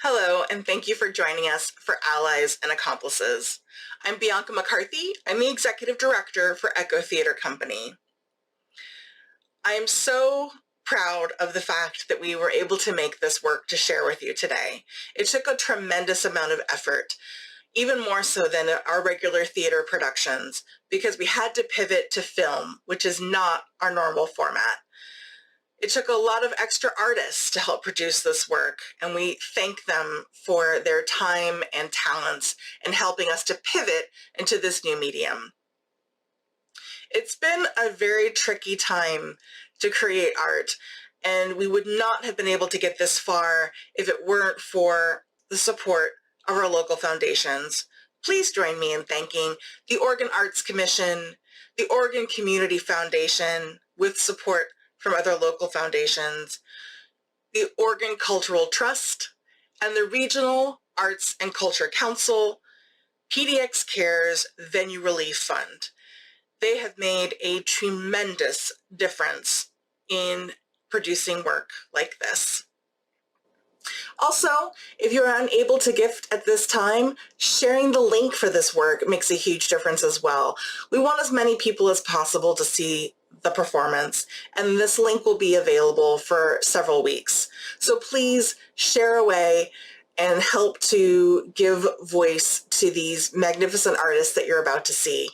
Hello, and thank you for joining us for Allies and Accomplices. I'm Bianca McCarthy. I'm the Executive Director for Echo Theater Company. I am so proud of the fact that we were able to make this work to share with you today. It took a tremendous amount of effort, even more so than our regular theater productions, because we had to pivot to film, which is not our normal format. It took a lot of extra artists to help produce this work, and we thank them for their time and talents in helping us to pivot into this new medium. It's been a very tricky time to create art, and we would not have been able to get this far if it weren't for the support of our local foundations. Please join me in thanking the Oregon Arts Commission, the Oregon Community Foundation, with support from other local foundations, the Oregon Cultural Trust, and the Regional Arts and Culture Council, PDX Cares Venue Relief Fund. They have made a tremendous difference in producing work like this. Also, if you're unable to gift at this time, sharing the link for this work makes a huge difference as well. We want as many people as possible to see the performance, and this link will be available for several weeks. So please share away and help to give voice to these magnificent artists that you're about to see.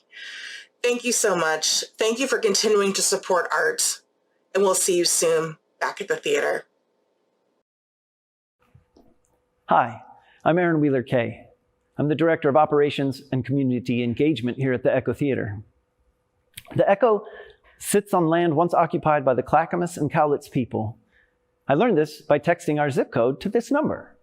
Thank you so much. Thank you for continuing to support art, and we'll see you soon back at the theater. Hi, I'm Aaron Wheeler-Kay. I'm the Director of Operations and Community Engagement here at the Echo Theater. The Echo sits on land once occupied by the Clackamas and Cowlitz people. I learned this by texting our zip code to this number.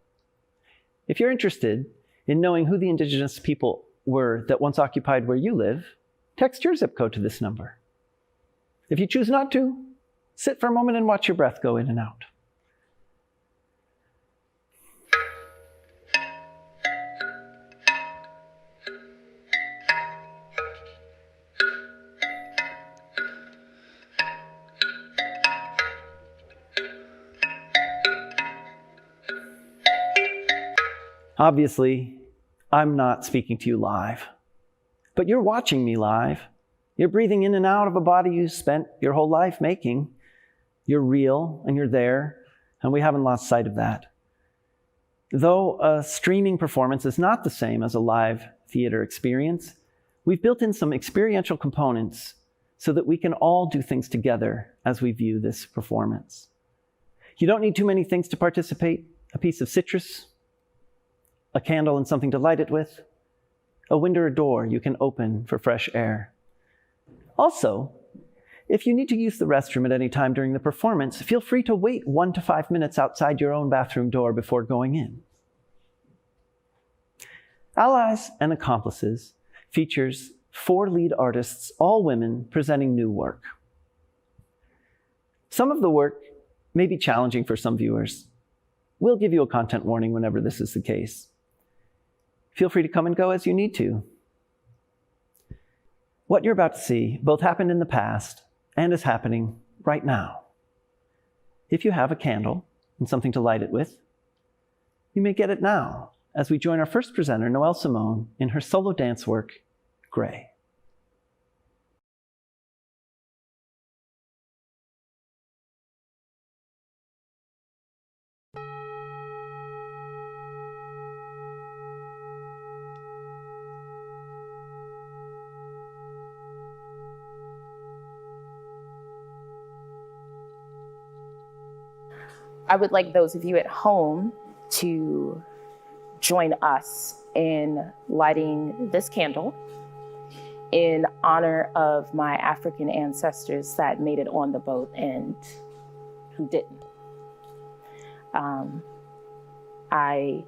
If you're interested in knowing who the indigenous people were that once occupied where you live, text your zip code to this number. If you choose not to, sit for a moment and watch your breath go in and out. Obviously, I'm not speaking to you live, but you're watching me live. You're breathing in and out of a body you spent your whole life making. You're real and you're there, and we haven't lost sight of that. Though a streaming performance is not the same as a live theater experience, we've built in some experiential components so that we can all do things together as we view this performance. You don't need too many things to participate. A piece of citrus, a candle and something to light it with, a window or door you can open for fresh air. Also, if you need to use the restroom at any time during the performance, feel free to wait 1 to 5 minutes outside your own bathroom door before going in. Allies and Accomplices features 4 lead artists, all women, presenting new work. Some of the work may be challenging for some viewers. We'll give you a content warning whenever this is the case. Feel free to come and go as you need to. What you're about to see both happened in the past and is happening right now. If you have a candle and something to light it with, you may get it now as we join our first presenter, Noelle Simone, in her solo dance work, Gray. I would like those of you at home to join us in lighting this candle in honor of my African ancestors that made it on the boat and who didn't. I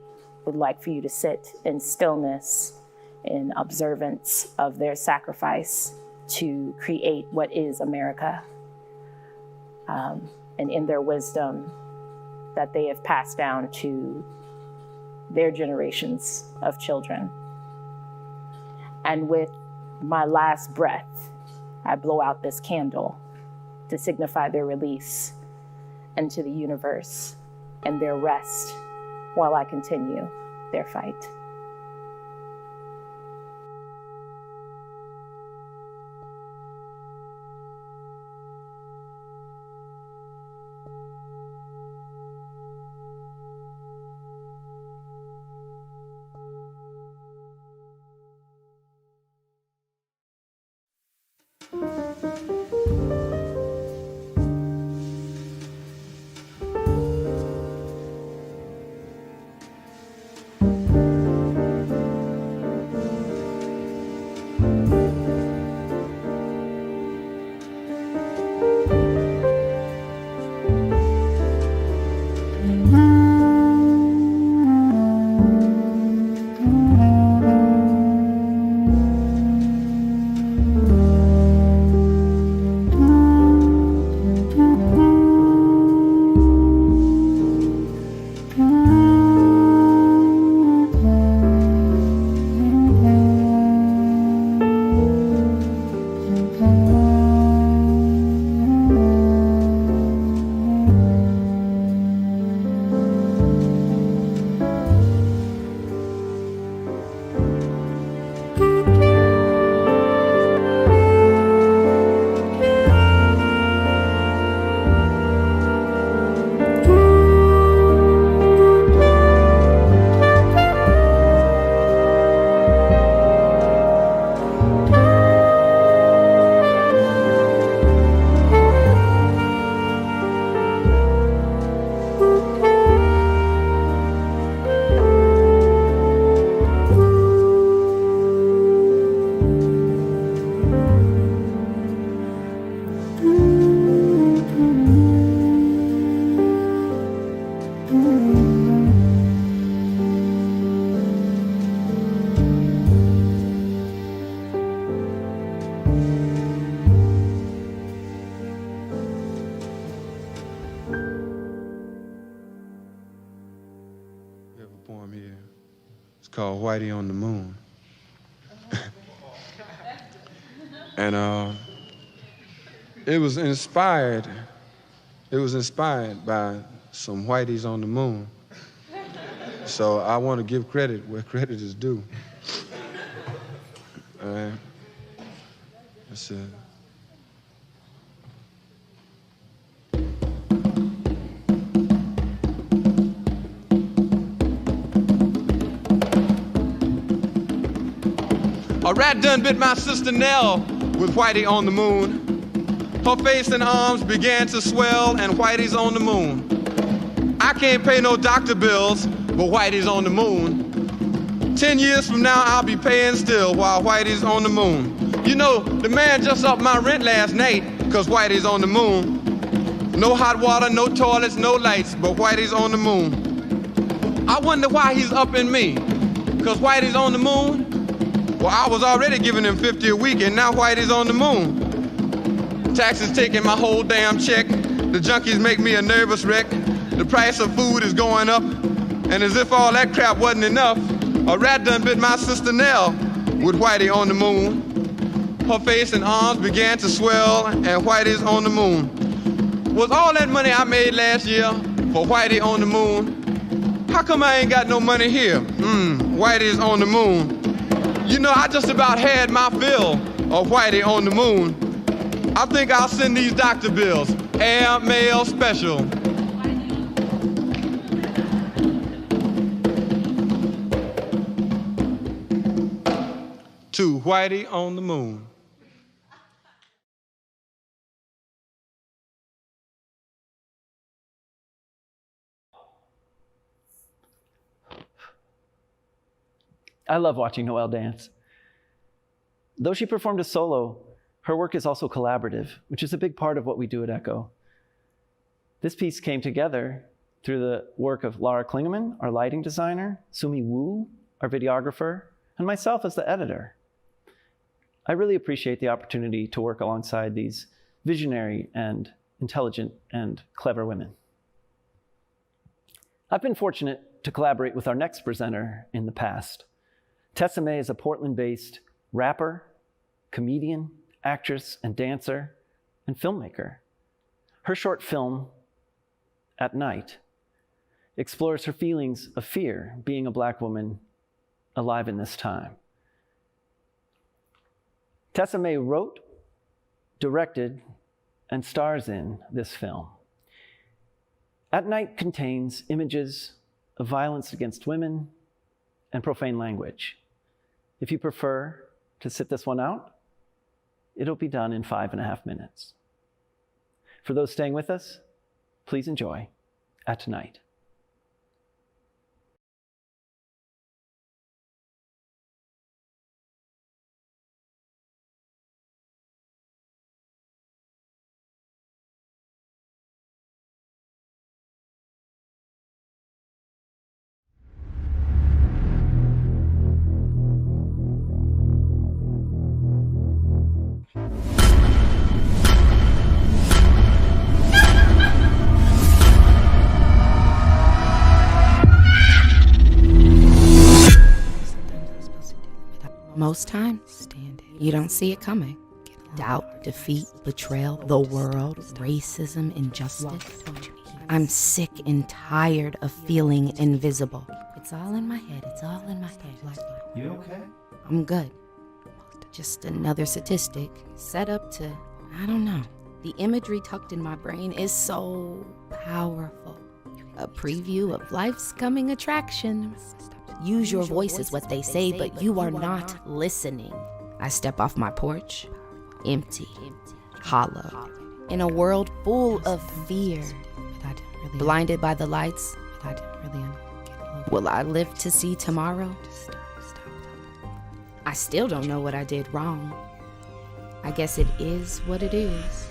would like for you to sit in stillness in observance of their sacrifice to create what is America, and in their wisdom that they have passed down to their generations of children. And with my last breath, I blow out this candle to signify their release into the universe and their rest while I continue their fight. Poem here. It's called Whitey on the Moon. And it was inspired by some Whiteys on the moon. So I want to give credit where credit is due. All right. That's it. A rat done bit my sister Noelle with Whitey on the moon. Her face and arms began to swell, and Whitey's on the moon. I can't pay no doctor bills, but Whitey's on the moon. 10 years from now, I'll be paying still while Whitey's on the moon. You know, the man just upped my rent last night, cause Whitey's on the moon. No hot water, no toilets, no lights, but Whitey's on the moon. I wonder why he's upping me, cause Whitey's on the moon? Well, I was already giving him $50 a week, and now Whitey's on the moon. Taxes taking my whole damn check. The junkies make me a nervous wreck. The price of food is going up. And as if all that crap wasn't enough, a rat done bit my sister Noelle with Whitey on the moon. Her face and arms began to swell, and Whitey's on the moon. Was all that money I made last year for Whitey on the moon? How come I ain't got no money here? Whitey's on the moon. You know, I just about had my fill of Whitey on the moon. I think I'll send these doctor bills, air mail special. To Whitey on the moon. I love watching Noelle dance. Though she performed a solo, her work is also collaborative, which is a big part of what we do at Echo. This piece came together through the work of Laura Klingeman, our lighting designer, Sumi Wu, our videographer, and myself as the editor. I really appreciate the opportunity to work alongside these visionary and intelligent and clever women. I've been fortunate to collaborate with our next presenter in the past. Tessa May is a Portland-based rapper, comedian, actress, and dancer, and filmmaker. Her short film, At Night, explores her feelings of fear being a Black woman alive in this time. Tessa May wrote, directed, and stars in this film. At Night contains images of violence against women and profane language. If you prefer to sit this one out, it'll be done in 5.5 minutes. For those staying with us, please enjoy At Night. Most times, you don't see it coming. Doubt, defeat, betrayal, the world, racism, injustice. I'm sick and tired of feeling invisible. It's all in my head, it's all in my head. You okay? I'm good. Just another statistic set up to, I don't know. The imagery tucked in my brain is so powerful. A preview of life's coming attractions. Use your voice is what they say, but you are not listening. I step off my porch, empty, hollow, in a world full of fear. Blinded by the lights, will I live to see tomorrow? I still don't know what I did wrong. I guess it is what it is.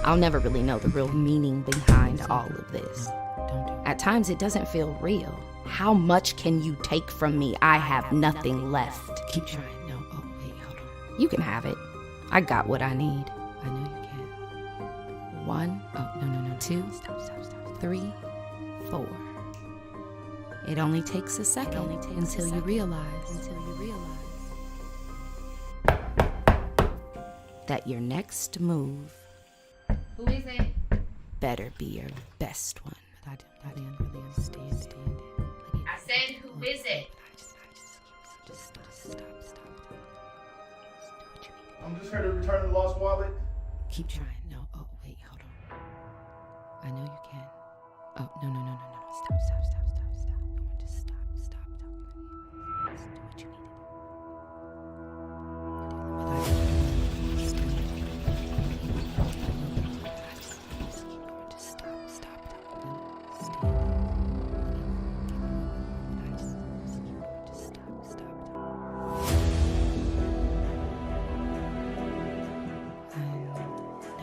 I'll never really know the real meaning behind all of this. At times it doesn't feel real. How much can you take from me? I have nothing left. Keep trying. No, oh, wait, hold on. You can have it. I got what I need. I know you can. 1, Oh, no. 2, Stop. 3, 4. It only takes a second until you realize that your next move Who is it? better be your best one. I didn't really understand it. I said, who is it? Just stop. I'm just here to return the lost wallet. Keep trying. No, oh, wait, hold on. I know you can. Oh, no. Stop. I want to stop talking to you. Just do what you need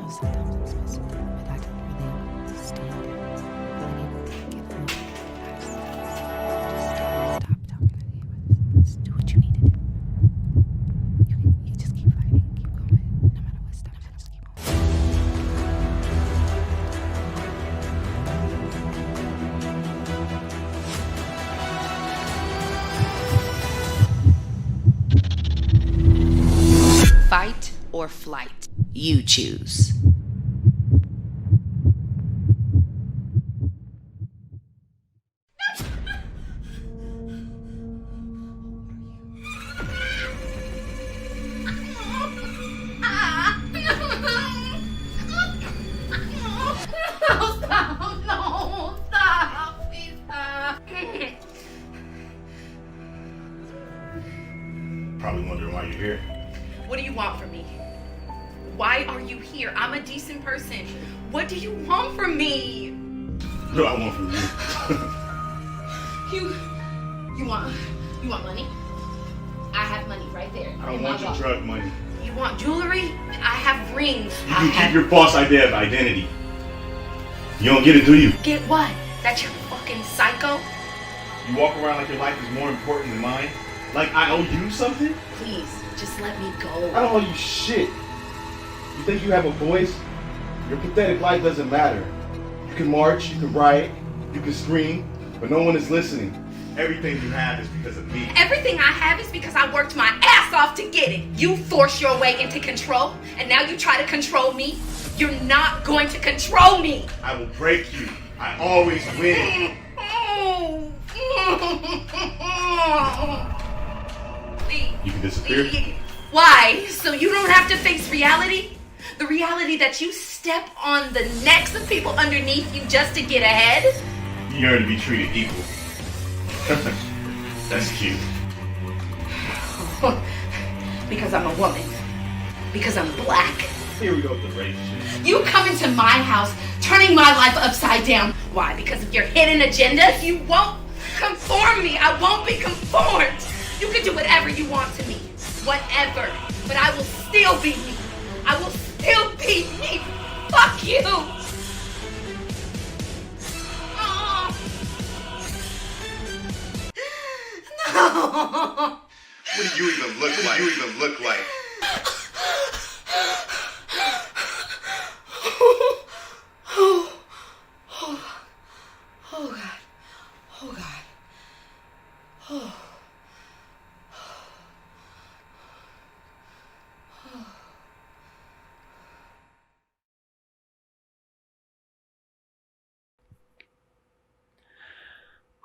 sometimes I'm supposed to do it. I don't really understand it. Stop talking to you. Just do what you need to do. You just keep fighting, keep going. No matter what, stop. Just keep going. Fight or flight? You choose. Probably wondering why you're here. What do you want from me? Why are you here? I'm a decent person. What do you want from me? What do I want from you? You want money? I have money right there. I don't want your drug money. You want jewelry? I have rings. You can keep your false idea of identity. You don't get it, do you? Get what? That you're fucking psycho? You walk around like your life is more important than mine? Like I owe you something? Please, just let me go. I don't owe you shit. You think you have a voice? Your pathetic life doesn't matter. You can march, you can riot, you can scream, but no one is listening. Everything you have is because of me. Everything I have is because I worked my ass off to get it. You forced your way into control, and now you try to control me? You're not going to control me. I will break you. I always win. You can disappear. Why? So you don't have to face reality? The reality that you step on the necks of people underneath you just to get ahead? You yearn to be treated equal. That's cute. Because I'm a woman. Because I'm black. Here we go with the race shit. You come into my house, turning my life upside down. Why? Because of your hidden agenda? You won't conform me. I won't be conformed. You can do whatever you want to me. Whatever. But I will still be me. I will still be me. Fuck you. Oh. No. What do you even look like? Oh God. Oh God. Oh.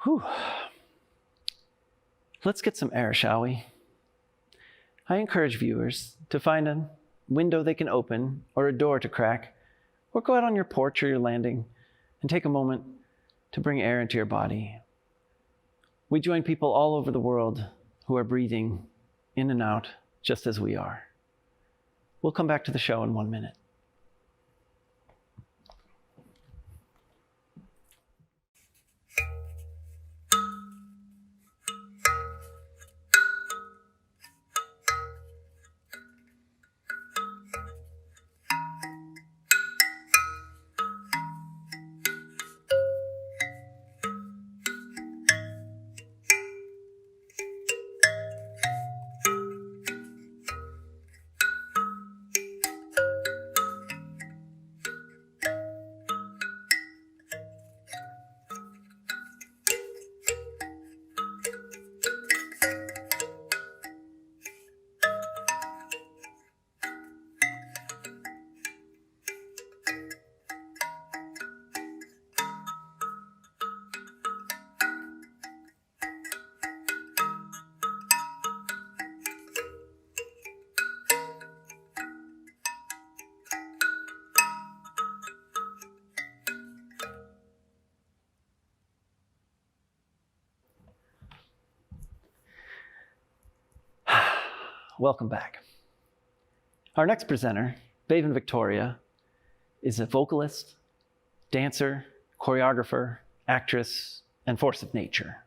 Whew. Let's get some air, shall we? I encourage viewers to find a window they can open or a door to crack, or go out on your porch or your landing and take a moment to bring air into your body. We join people all over the world who are breathing in and out just as we are. We'll come back to the show in 1 minute. Welcome back. Our next presenter, Baven Victoria, is a vocalist, dancer, choreographer, actress, and force of nature.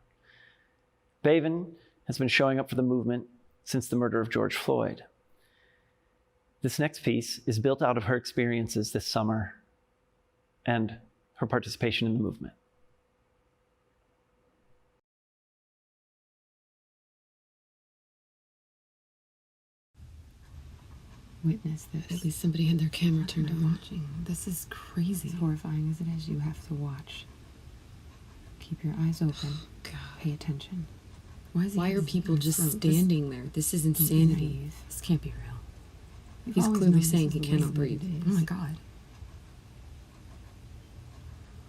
Baven has been showing up for the movement since the murder of George Floyd. This next piece is built out of her experiences this summer and her participation in the movement. Witness this. At least somebody had their camera turned on. Watching. This is crazy. As horrifying as it is, you have to watch. Keep your eyes open. God. Pay attention. Why are people just standing there? This is insanity. This can't be real. He's clearly saying he cannot breathe. Oh my God.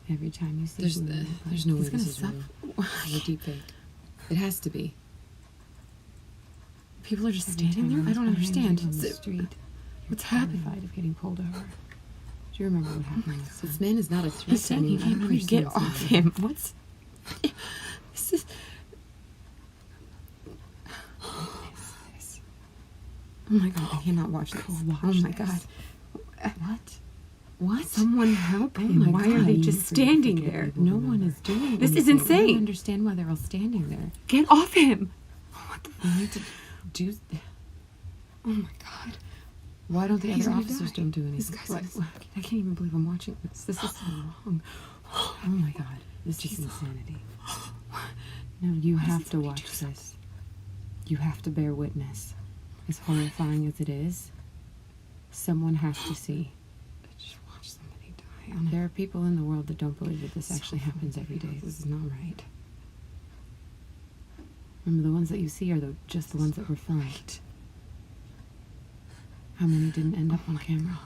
Every time you see there's no way this is real. It's a deep fake. It has to be. People are just standing there? I don't understand. On the street. What's happening? Of getting pulled over. Do you remember what happened? This man is not a threat. He's saying he can't breathe. Get off him. What's... This is... Oh my God, I cannot watch this. Oh my God. What? Someone help him. Why are they just standing there? No one is doing anything. This is insane. I don't understand why they're all standing there. Get off him. What the fuck? Need to do... Oh my God. Why don't the other officers don't do anything? I can't even believe I'm watching this. This is so wrong. Oh my God. This is insanity. No, you have to watch this. You have to bear witness. As horrifying as it is, someone has to see. Just watch somebody die. There are people in the world that don't believe that this actually happens every day. This is not right. Remember, the ones that you see are just the ones that were filmed. How many didn't end up on camera?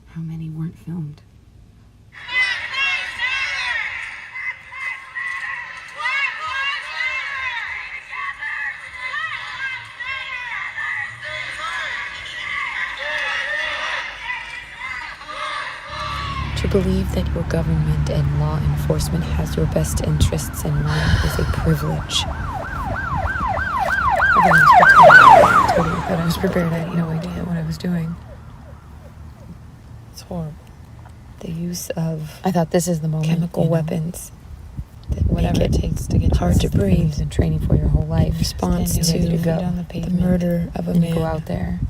How many weren't filmed? What believe that your government and law enforcement has your best interests in mind is a privilege. I was prepared. I had no idea what I was doing. It's horrible. The use of, I thought this is the moment, chemical weapons that whatever it takes to get hard to breathe and training for your whole life. In response to the murder of a man, go out there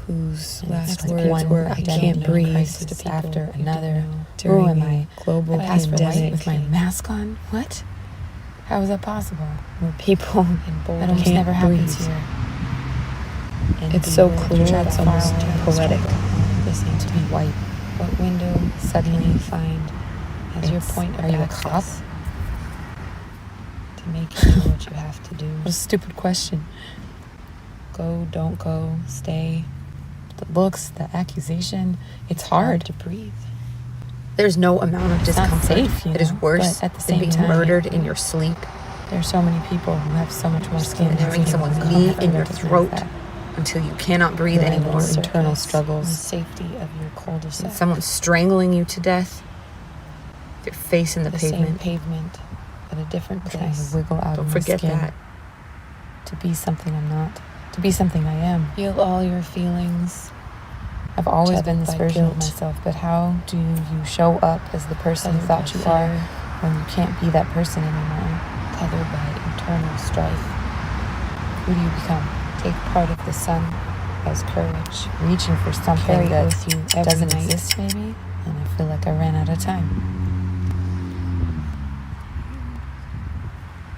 whose last words were, "I can't breathe," after another. Who am I? Global pandemic with my mask on? What? How is that possible? Where people that almost never happens here. It's so cruel. It's almost poetic. They seem to be white. What window suddenly you find as your point of access? Are you a cop? To make you do what you have to do. What a stupid question. Go, don't go, stay. The looks, the accusation. It's hard to breathe. There's no amount of discomfort that is worse than being murdered in your sleep. There are so many people who have so much more skin and having someone's knee in your throat until you cannot breathe anymore. Internal struggles. The safety of your cul-de-sac. And someone strangling you to death. With your face in the pavement. Same pavement, at a different place. Trying to wiggle out Don't of forget my skin. that. To be something I'm not. To be something I am. Feel all your feelings. I've always been this version of myself, but how do you show up as the person you thought you are when you can't be that person anymore? Tethered by internal strife. Who do you become? Take part of the sun as courage, reaching for something that with you doesn't exist, maybe. And I feel like I ran out of time.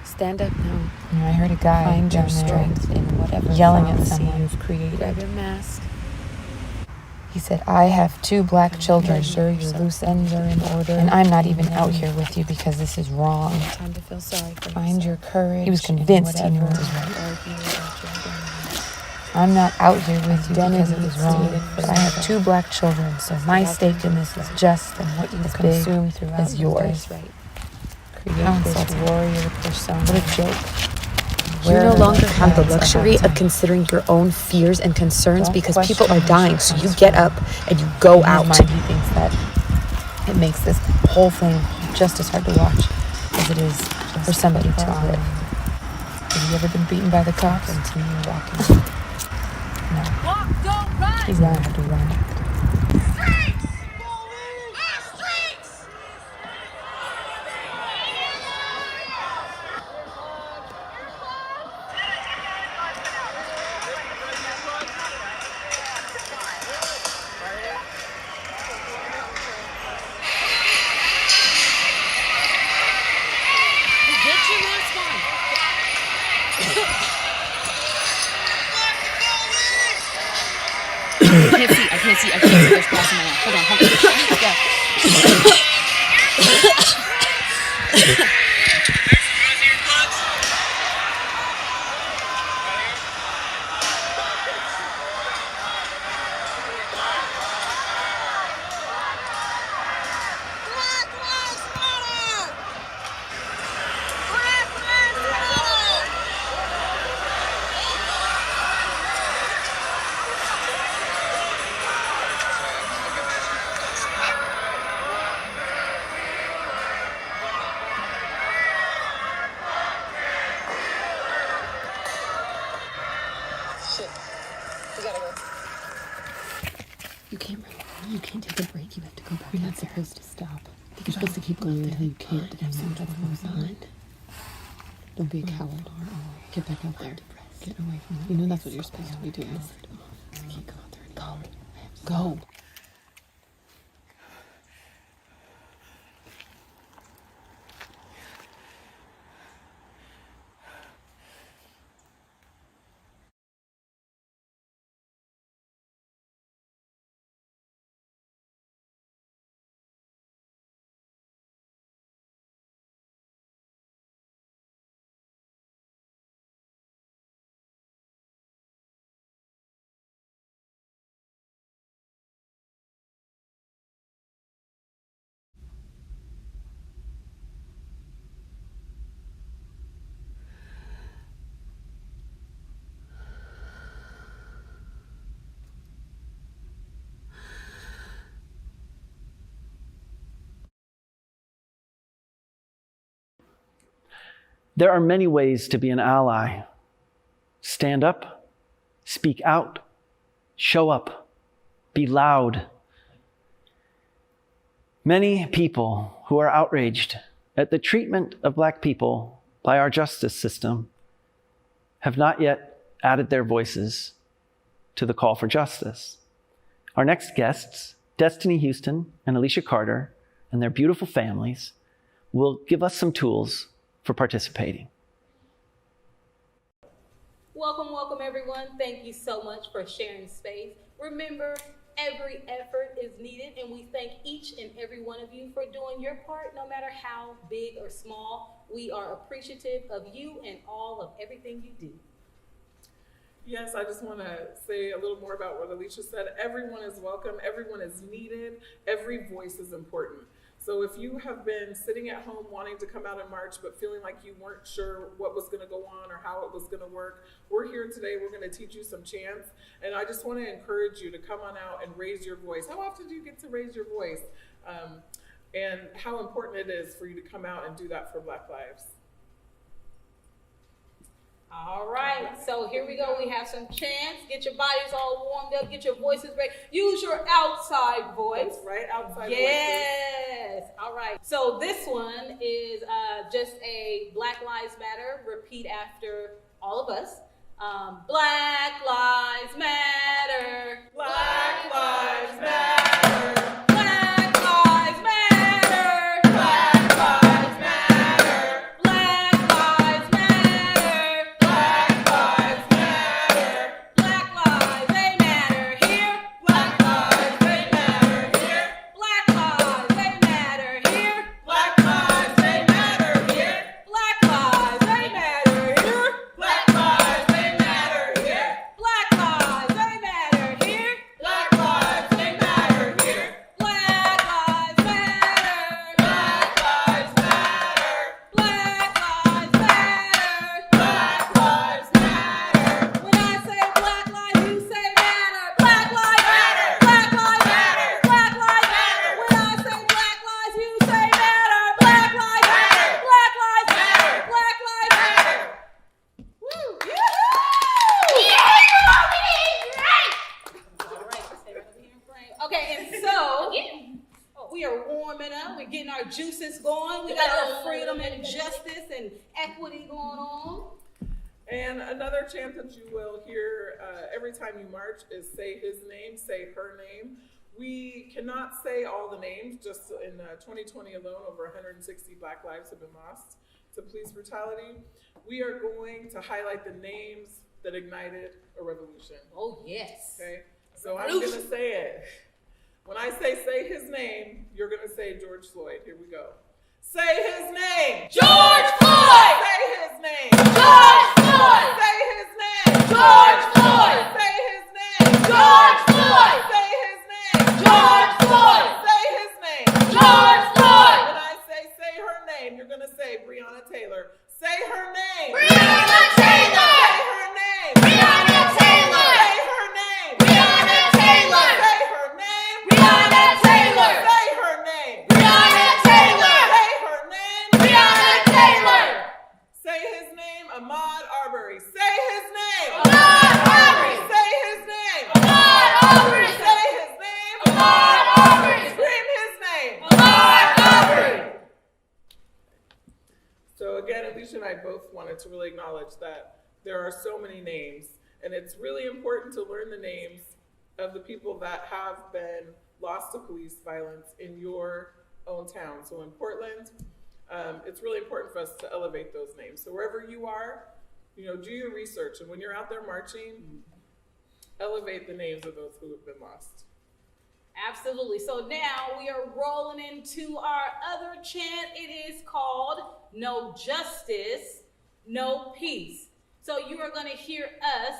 Stand up now. I heard a guy find your strength in whatever yelling at someone you've created. Grab your mask. He said, I have 2 black children. Sure, your loose ends are in order. And I'm not even out here with you because this is wrong. Time to feel sorry for Find your courage. He was convinced he knew what was right. I'm not out here with you because it was wrong. But I have 2 black children, so my stake in this is just and what you consume as yours. How insulting. Warrior persona. What a joke. You no longer have the luxury of considering your own fears and concerns because people are dying, so you get up and you go out. He thinks that it makes this whole thing just as hard to watch as it is for somebody to live. Have you ever been beaten by the cops? Continue walking. No. He's gonna have to run. I can't see. There's glass in my eye. Hold on. Yeah. You can't take a break. You have to go back. You're not supposed to stop. You're supposed to keep going until you can't. And that's what goes on. Don't be a coward. Get back out there. Get away from them. You know that's what you're supposed to be doing. I can't go out there anymore. Go. There are many ways to be an ally. Stand up, speak out, show up, be loud. Many people who are outraged at the treatment of Black people by our justice system have not yet added their voices to the call for justice. Our next guests, Destiny Houston and Alicia Carter, and their beautiful families, will give us some tools for participating. Welcome, welcome everyone. Thank you so much for sharing space. Remember, every effort is needed, and we thank each and every one of you for doing your part, no matter how big or small. We are appreciative of you and all of everything you do. Yes, I just want to say a little more about what Alicia said. Everyone is welcome, everyone is needed, every voice is important. So if you have been sitting at home wanting to come out in March but feeling like you weren't sure what was going to go on or how it was going to work, we're here today. We're going to teach you some chants. And I just want to encourage you to come on out and raise your voice. How often do you get to raise your voice? And how important it is for you to come out and do that for Black lives. All right, so here we go. We have some chants. Get your bodies all warmed up. Get your voices ready. Use your outside voice. That's right, outside yes. Voices. All right. So this one is just a Black Lives Matter. Repeat after all of us. Black Lives Matter. Black Lives Matter. Juices going. We got our freedom and justice and equity going on. And another chant that you will hear every time you march is say his name, say her name. We cannot say all the names. Just in 2020 alone, over 160 Black lives have been lost to police brutality. We are going to highlight the names that ignited a revolution. Oh, yes. Okay, so I'm going to say it. When I say his name, you're going to say George Floyd. Here we go. Say his name. George Floyd. Say his name. George Floyd. Say his name. George Floyd. Say his name. George Floyd. Say his name. George Floyd. Say his name. George Floyd. When I say her name, you're going to say Breonna Taylor. Say her name. Breonna Taylor. Say her name. Breonna Taylor. Say her name. Breonna Taylor. Say her name. Breonna Taylor. Say her name. Breonna Taylor. Say her name. Breonna Taylor. Say his name, Ahmaud Arbery. Say his name. Ahmaud Arbery. Say his name. Ahmaud Arbery. Say his name. Ahmaud Arbery. Scream his name. Ahmaud Arbery. So again, Alicia and I both wanted to really acknowledge that there are so many names, and it's really important to learn the names of the people that have been lost to police violence in your own town. So in Portland, it's really important for us to elevate those names. So wherever you are, do your research, and when you're out there marching, elevate the names of those who have been lost. Absolutely. So now we are rolling into our other chant. It is called No Justice, No Peace. So you are going to hear us,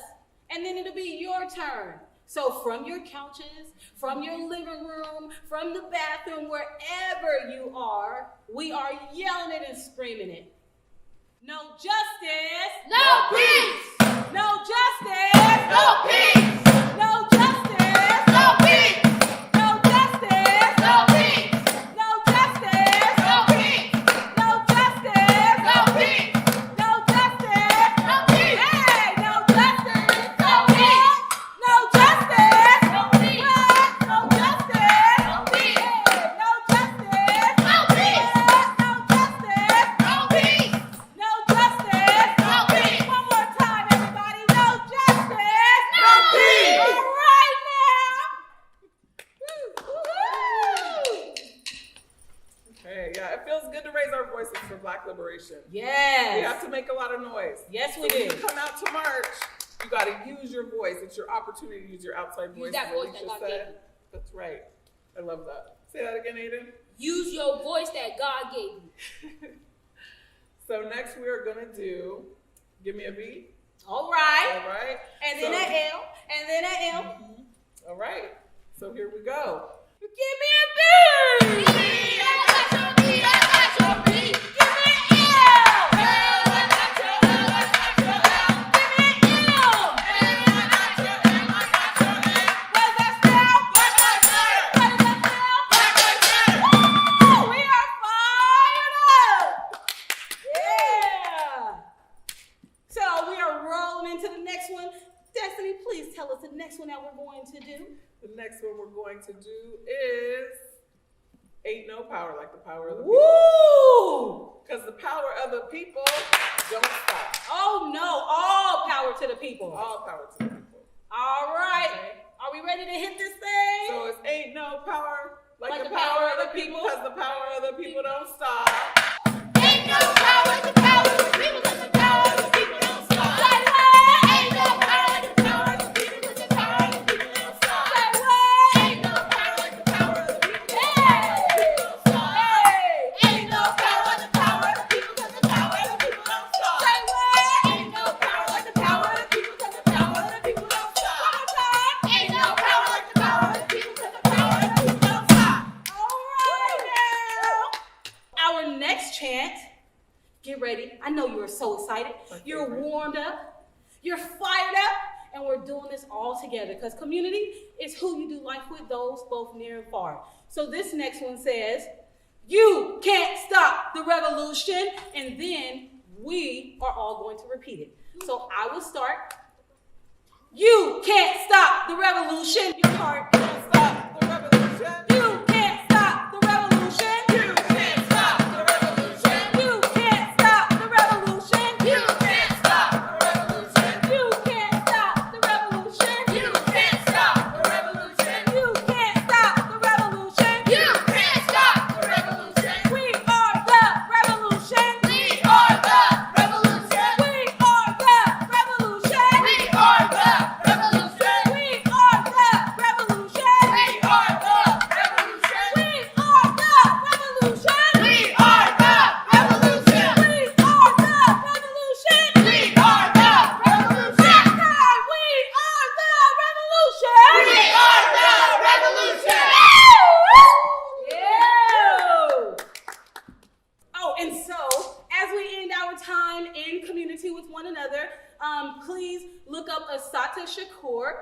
and then it'll be your turn. So from your couches, from your living room, from the bathroom, wherever you are, we are yelling it and screaming it. No justice, No peace. no justice, No peace. no justice, No peace. no justice, No peace. no justice, No peace. no justice, No peace. make a lot of noise. Yes, we So when do. you come out to march, you got to use your voice. It's your opportunity to use your outside voice. Use that as voice Alicia that God said. gave you. That's right. I love that. Say that again, Aiden. Use your voice that God gave you. So next we are gonna do, give me a beat. All right. All right. And then an L. And then an L. All right. So here we go. Give me a beat. Tell us the next one that we're going to do. The next one we're going to do is Ain't No Power Like the Power of the People. Woo! Because the power of the people don't stop. Oh no, all power to the people. All power to the people. All right. Okay. Are we ready to hit this thing? So it's Ain't No Power like the power of the people, because the power of the people don't stop. Ain't no power like the power of the people, because the power of the people don't stop. Ain't no power like the power of the people, because the power of the people don't stop. Ain't no power like the power of the people, don't stop. Ain't no power like the power of the people, because the power of the people don't stop. Ain't no power like the power of the people, because the power of the people don't stop. Ain't no power like the power of the people, because the power of the people don't stop. All right now. Our next chant. Get ready. I know you are so excited. You're warmed up. You're fired up. And we're doing this all together because community is who you do life with, those both near and far. So this next one says, you can't stop the revolution. And then we are all going to repeat it. So I will start. You can't stop the revolution. Your heart can't stop the revolution. You can't stop the revolution. You can't stop the revolution. You can't stop the revolution. You can't stop the revolution. You can't stop the revolution. You can't stop the revolution. You can't stop the revolution. You can't stop the revolution. We are the revolution. We are the revolution. We are the revolution. We are the revolution. We are the revolution. We are the revolution. We are the revolution. We are the revolution. We are the revolution. We are the revolution. We are the revolution. We are the revolution. Yeah. Oh, and so as we end our time in community with one another, please look up Assata Shakur.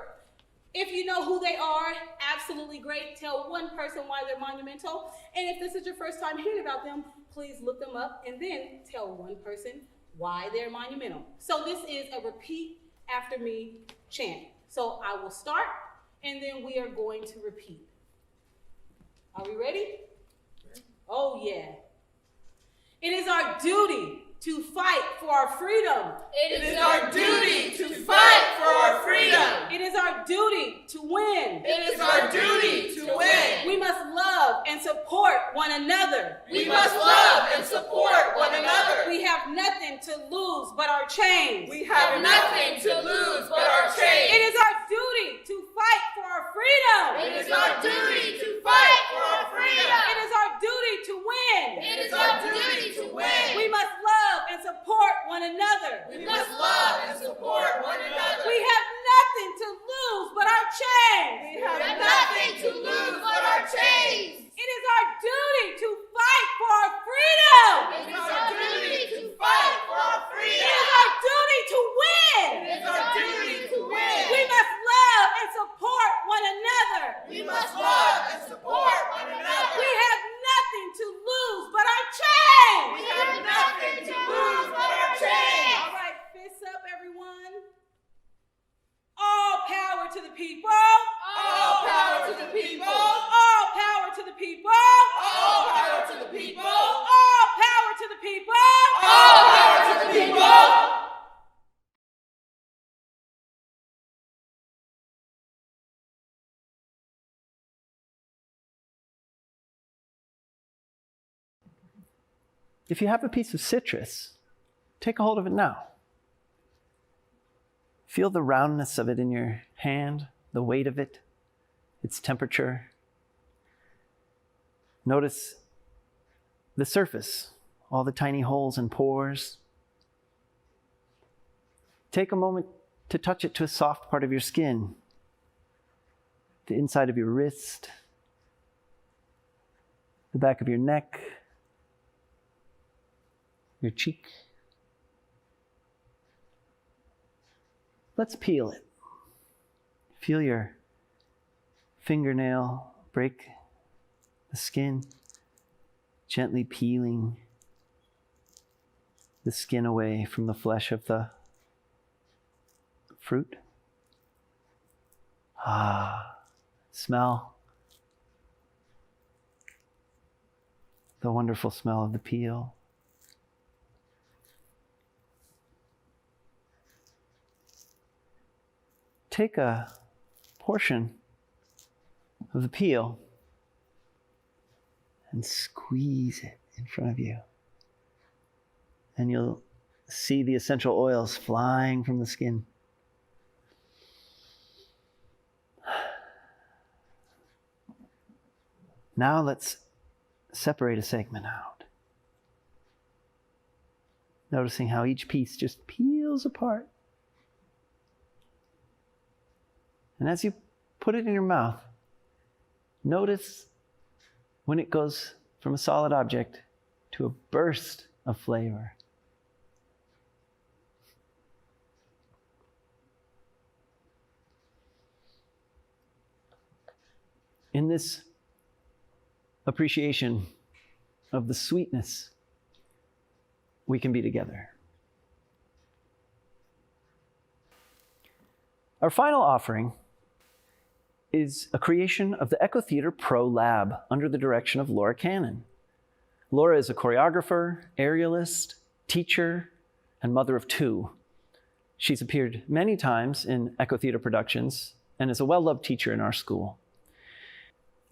If you know who they are, absolutely great. Tell one person why they're monumental. And if this is your first time hearing about them, please look them up and then tell one person why they're monumental. So this is a repeat after me chant. So I will start and then we are going to repeat. Are we ready? Oh yeah. It is our duty to fight for our freedom. It is our duty to fight for our freedom. It is our duty to win. It is our duty to win. We must love and support one another. We must love and support one another. We have nothing to lose but our chains. We Have nothing to lose but our chains. It is our duty to fight for our freedom. It is our duty to fight for our freedom. It is our duty to win. It is our duty to win. We must love and support one another. We must love and support one another. We have nothing to lose but our chains. We have nothing to lose but our chains. It is our duty to fight for our freedom. It is our duty to fight for our It freedom. is our duty to win. It is our duty to win. We must love and support one another. We must love and support one another. We have nothing to lose but our chains. We have nothing to lose but our chains. All right, fists up, everyone. All power to the people. All power to the people. All power to the people. All power to the people. All power to the people. All power to the people. If you have a piece of citrus, take a hold of it now. Feel the roundness of it in your hand, the weight of it, its temperature. Notice the surface, all the tiny holes and pores. Take a moment to touch it to a soft part of your skin, the inside of your wrist, the back of your neck, your cheek. Let's peel it. Feel your fingernail break the skin, gently peeling the skin away from the flesh of the fruit. Smell the wonderful smell of the peel. Take a portion of the peel and squeeze it in front of you. And you'll see the essential oils flying from the skin. Now let's separate a segment out. Noticing how each piece just peels apart. And as you put it in your mouth, notice when it goes from a solid object to a burst of flavor. In this appreciation of the sweetness, we can be together. Our final offering is a creation of the Echo Theater Pro Lab under the direction of Laura Cannon. Laura is a choreographer, aerialist, teacher, and mother of two. She's appeared many times in Echo Theater productions and is a well-loved teacher in our school.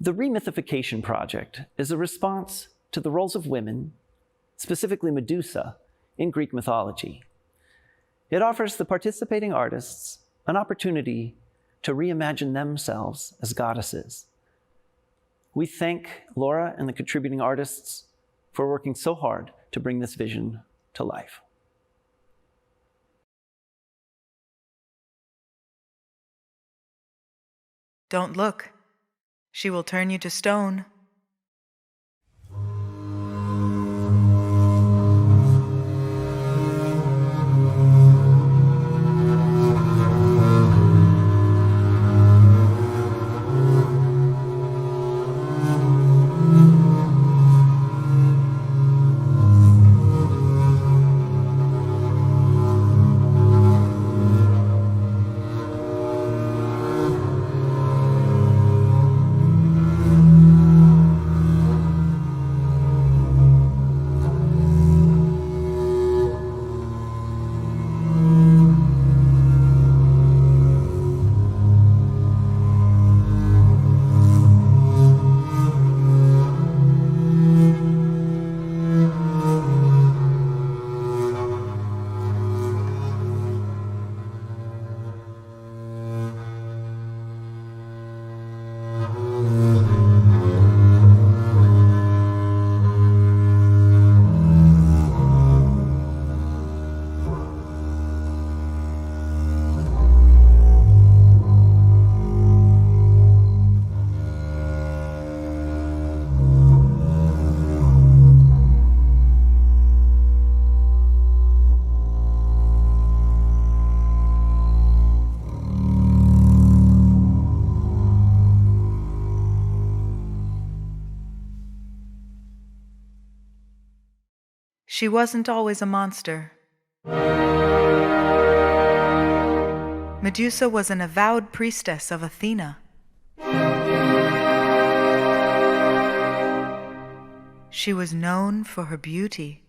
The Remythification project is a response to the roles of women, specifically Medusa, in Greek mythology. It offers the participating artists an opportunity to reimagine themselves as goddesses. We thank Laura and the contributing artists for working so hard to bring this vision to life. Don't look. She will turn you to stone. She wasn't always a monster. Medusa was an avowed priestess of Athena. She was known for her beauty.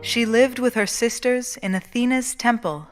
She lived with her sisters in Athena's temple.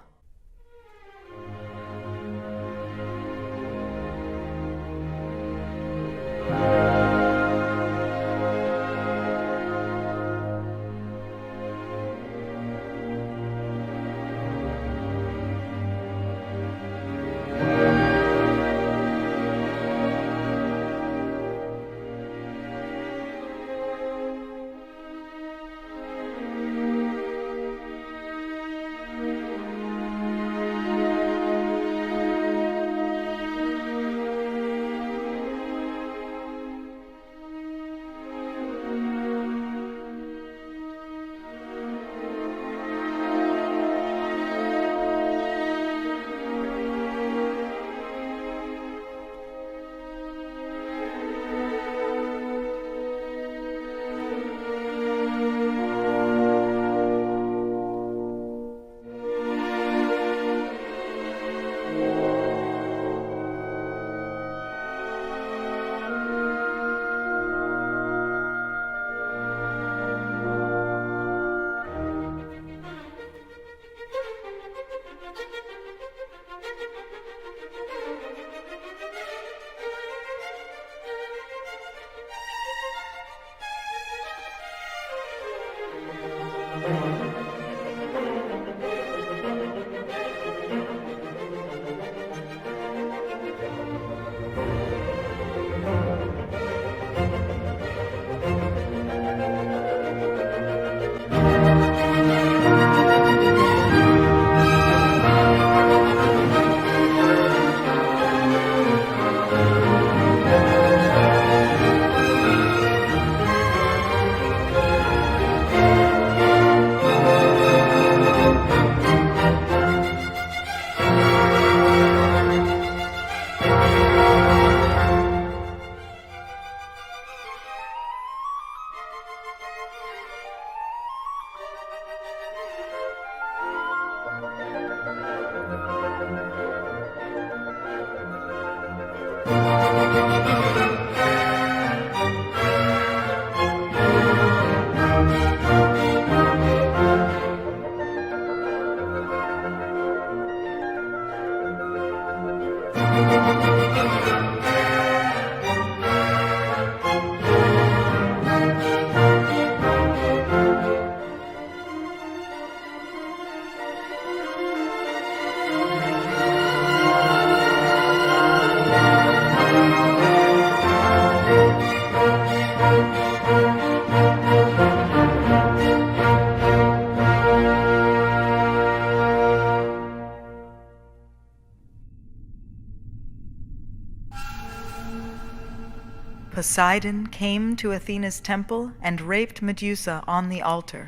Poseidon came to Athena's temple and raped Medusa on the altar.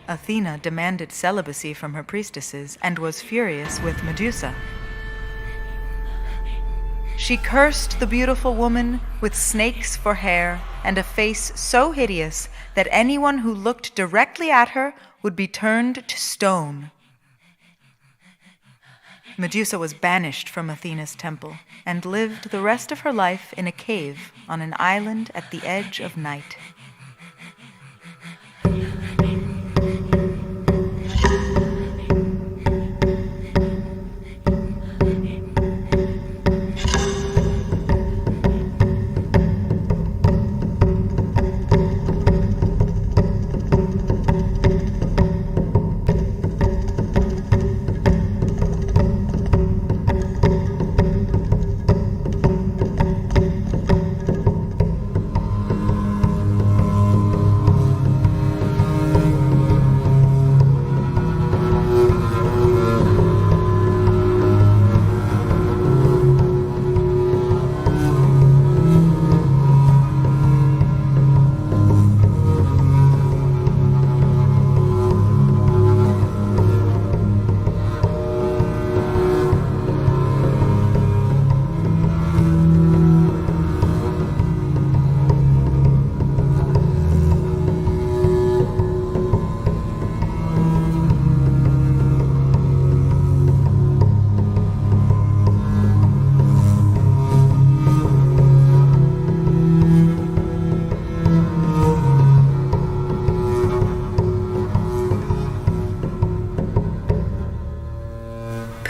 Athena demanded celibacy from her priestesses and was furious with Medusa. She cursed the beautiful woman with snakes for hair and a face so hideous that anyone who looked directly at her would be turned to stone. Medusa was banished from Athena's temple and lived the rest of her life in a cave on an island at the edge of night.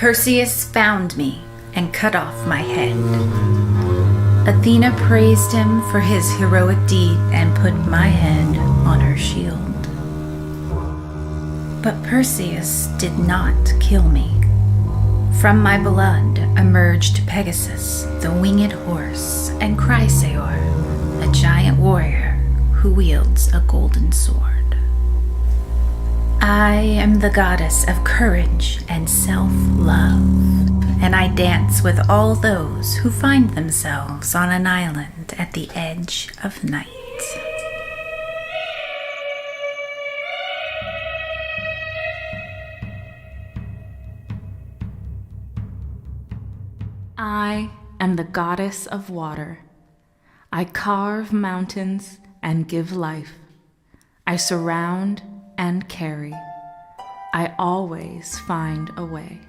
Perseus found me and cut off my head. Athena praised him for his heroic deed and put my head on her shield. But Perseus did not kill me. From my blood emerged Pegasus, the winged horse, and Chrysaor, a giant warrior who wields a golden sword. I am the goddess of courage and self-love, and I dance with all those who find themselves on an island at the edge of night. I am the goddess of water. I carve mountains and give life. I surround and carry. I always find a way.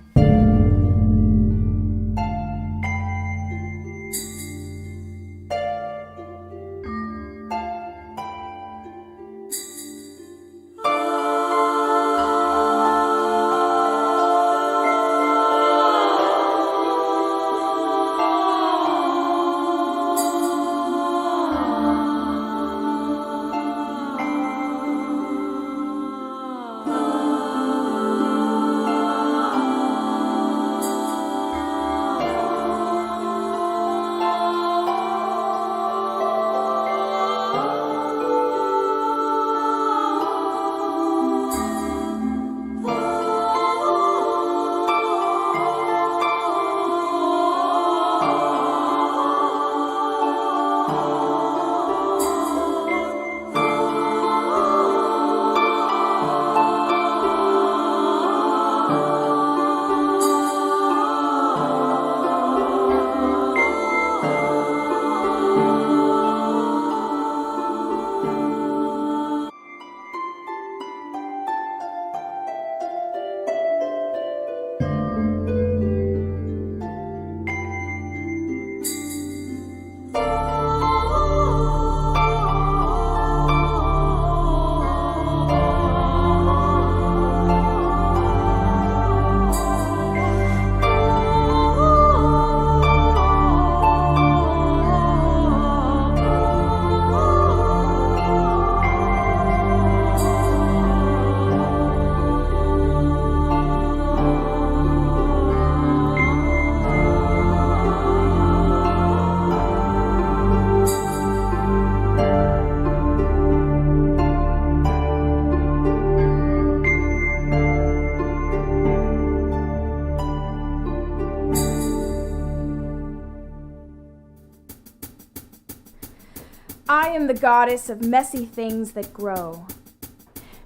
am the goddess of messy things that grow,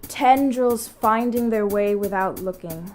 tendrils finding their way without looking.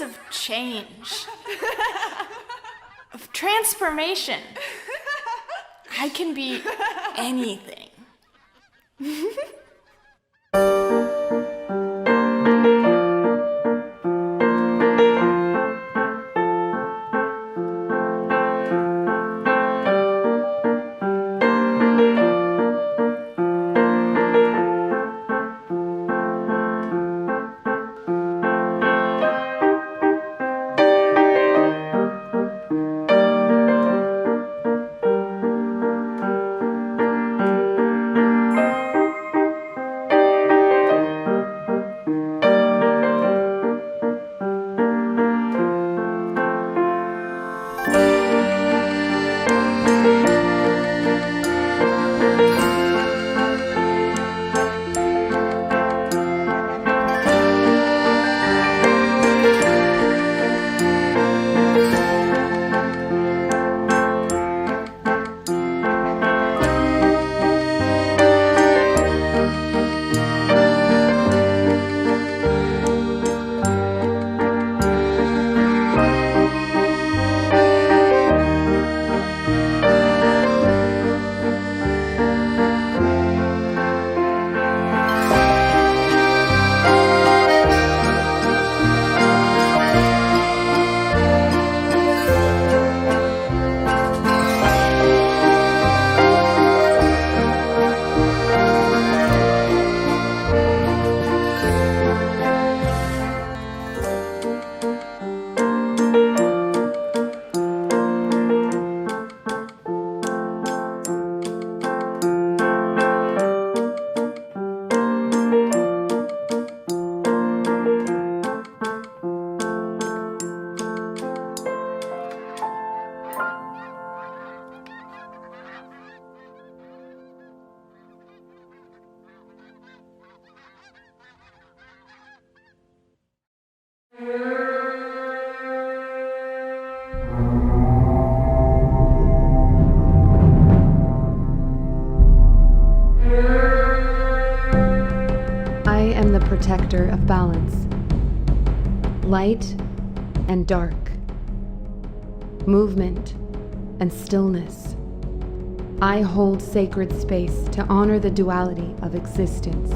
Of change, of transformation. I can be anything. I am the protector of balance, light and dark, movement and stillness. I hold sacred space to honor the duality of existence.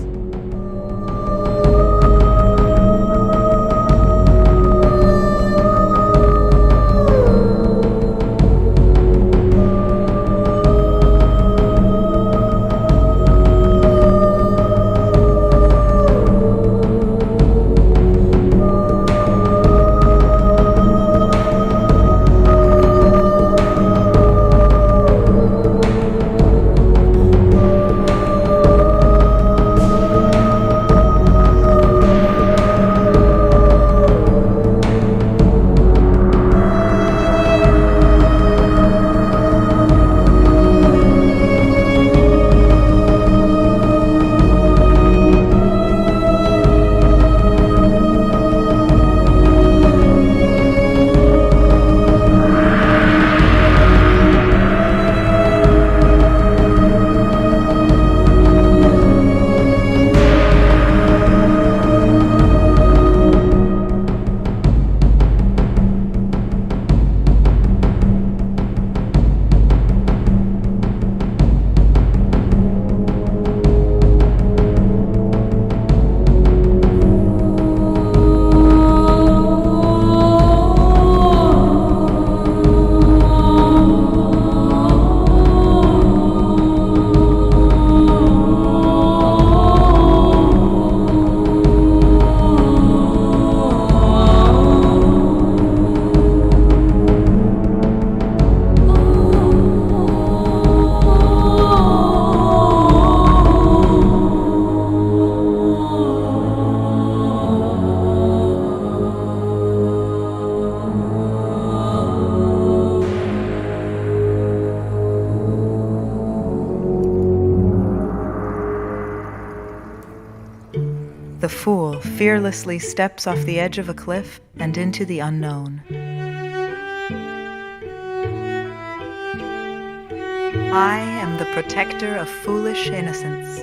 The fool fearlessly steps off the edge of a cliff and into the unknown. I am the protector of foolish innocence.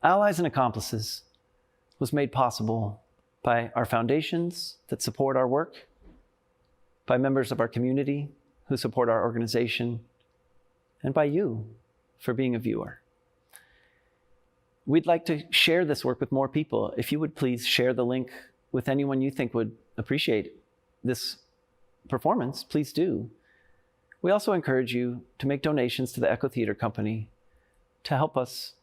Allies and Accomplices was made possible by our foundations that support our work, by members of our community who support our organization, and by you for being a viewer. We'd like to share this work with more people. If you would please share the link with anyone you think would appreciate this performance, please do. We also encourage you to make donations to the Echo Theater Company to help us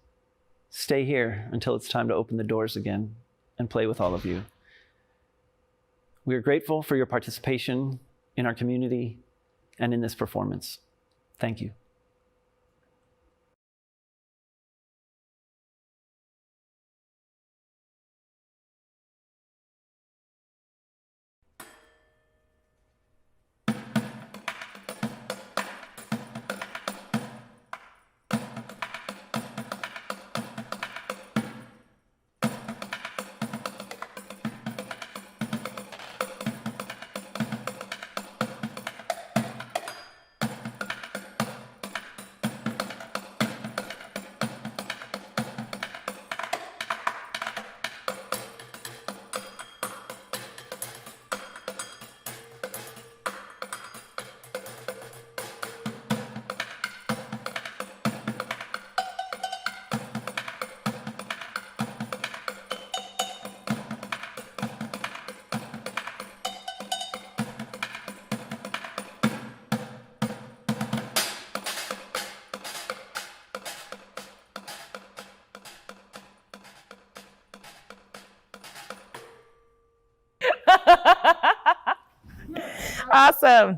stay here until it's time to open the doors again and play with all of you. We are grateful for your participation in our community and in this performance. Thank you. Awesome.